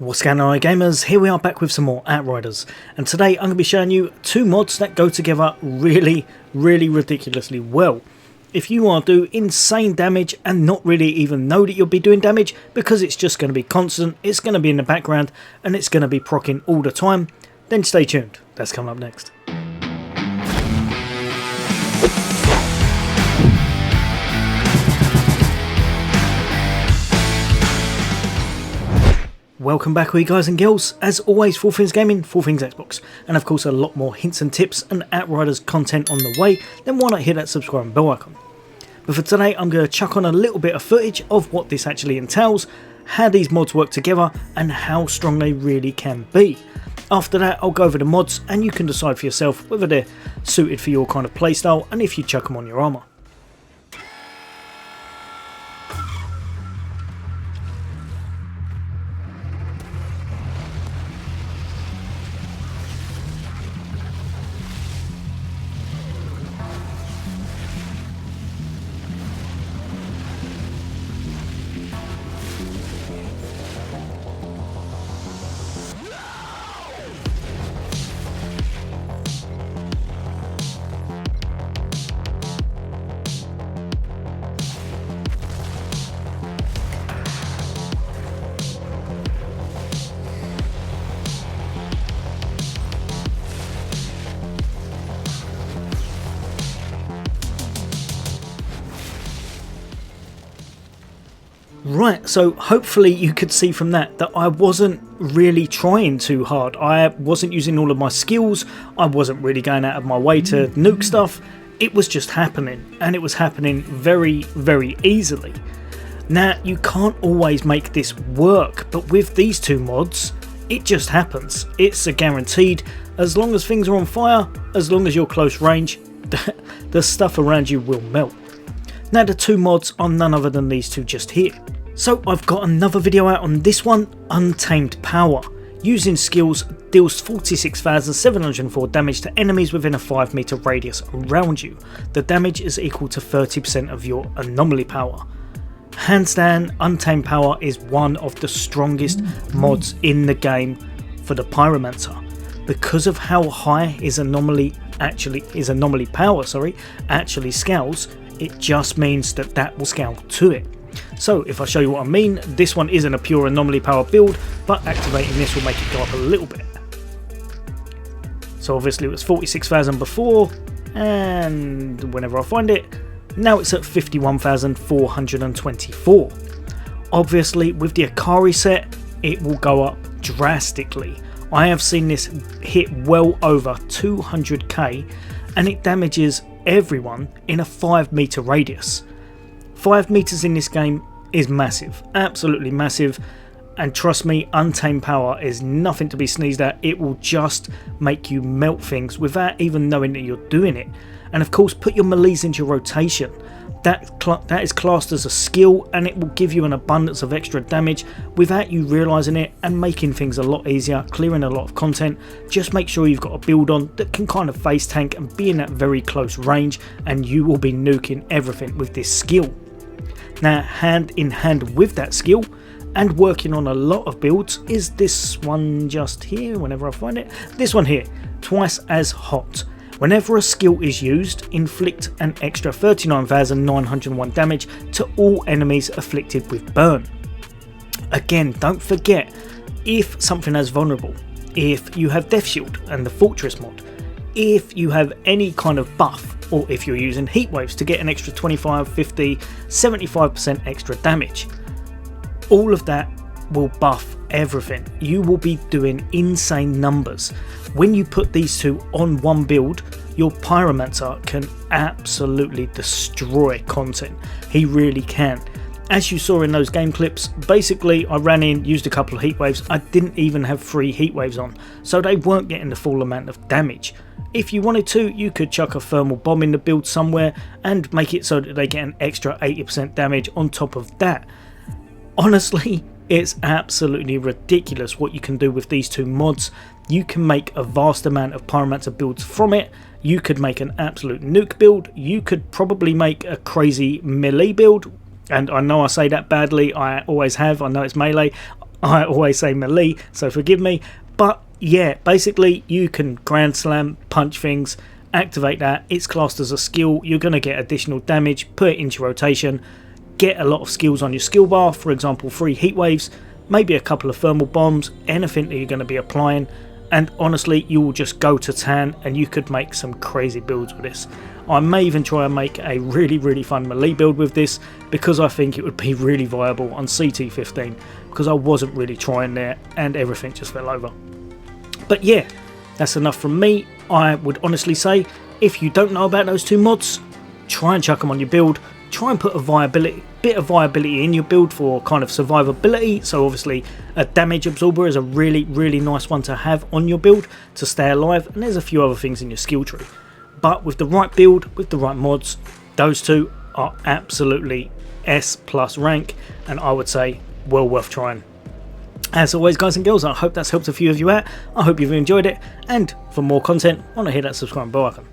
What's going on, gamers? Here we are back with some more Outriders, and today I'm going to be showing you two mods that go together really ridiculously well. If you want to do insane damage and not really even know that you'll be doing damage because it's just going to be constant, it's going to be in the background and it's going to be proccing all the time, then stay tuned. That's coming up next. Welcome back, all you guys and girls. As always, Four Things Gaming, Four Things Xbox, and of course a lot more hints and tips and Outriders content on the way. Then why not hit that subscribe and bell icon? But for today, I'm going to chuck on a little bit of footage of what this actually entails, how these mods work together, and how strong they really can be. After that, I'll go over the mods, and you can decide for yourself whether they're suited for your kind of playstyle and if you chuck them on your armour. Right, so hopefully you could see from that I wasn't really trying too hard. I wasn't using all of my skills, I wasn't really going out of my way to nuke stuff. It was just happening, and it was happening very easily. Now, you can't always make this work, but with these two mods, it just happens. It's a guaranteed, as long as things are on fire, as long as you're close range, the stuff around you will melt. Now, the two mods are none other than these two just here. So I've got another video out on this one, Untamed Power. Using skills, deals 46,704 damage to enemies within a 5 meter radius around you. The damage is equal to 30% of your anomaly power. Hands down, Untamed Power is one of the strongest mods in the game for the pyromancer. Because of how high his anomaly power actually scales, it just means that will scale to it. So if I show you what I mean, this one isn't a pure anomaly power build, but activating this will make it go up a little bit. So obviously it was 46,000 before, and whenever I find it, now it's at 51,424. Obviously with the Acari set, it will go up drastically. I have seen this hit well over 200k, and it damages everyone in a 5 meter radius. 5 meters in this game is massive, absolutely massive, and trust me, Untamed Power is nothing to be sneezed at. It will just make you melt things without even knowing that you're doing it. And of course, put your melees into your rotation. That is classed as a skill, and it will give you an abundance of extra damage without you realising it, and making things a lot easier, clearing a lot of content. Just make sure you've got a build on that can kind of face tank and be in that very close range, and you will be nuking everything with this skill. Now, hand in hand with that skill and working on a lot of builds is this one just here, whenever I find it. This one here, twice as hot. Whenever a skill is used, inflict an extra 39,901 damage to all enemies afflicted with burn. Again, don't forget, if something has vulnerable, if you have death shield and the fortress mod, if you have any kind of buff, or if you're using heat waves to get an extra 25, 50, 75% extra damage, all of that will buff everything. You will be doing insane numbers. When you put these two on one build, your pyromancer can absolutely destroy content. He really can. As you saw in those game clips, basically I ran in, used a couple of heat waves. I didn't even have 3 heat waves on, so they weren't getting the full amount of damage. If you wanted to, you could chuck a thermal bomb in the build somewhere and make it so that they get an extra 80% damage on top of that. Honestly, it's absolutely ridiculous what you can do with these two mods. You can make a vast amount of pyromancer builds from it. You could make an absolute nuke build. You could probably make a crazy melee build. And I know I say that badly, I always have, I know it's melee. I always say melee, so forgive me. But yeah, basically you can Grand Slam, punch things, activate that. It's classed as a skill. You're going to get additional damage, put it into rotation, get a lot of skills on your skill bar, for example 3 heat waves, maybe a couple of thermal bombs, anything that you're going to be applying, and honestly you will just go to town and you could make some crazy builds with this. I may even try and make a really fun melee build with this, because I think it would be really viable on CT15, because I wasn't really trying there and everything just fell over. But yeah, that's enough from me. I would honestly say, if you don't know about those 2 mods, try and chuck them on your build. Try and put a bit of viability in your build for kind of survivability. So obviously a damage absorber is a really nice one to have on your build to stay alive, and there's a few other things in your skill tree. But with the right build, with the right mods, those 2 are absolutely S+ rank, and I would say well worth trying. As always, guys and girls, I hope that's helped a few of you out. I hope you've enjoyed it, and for more content, want to hit that subscribe bell icon.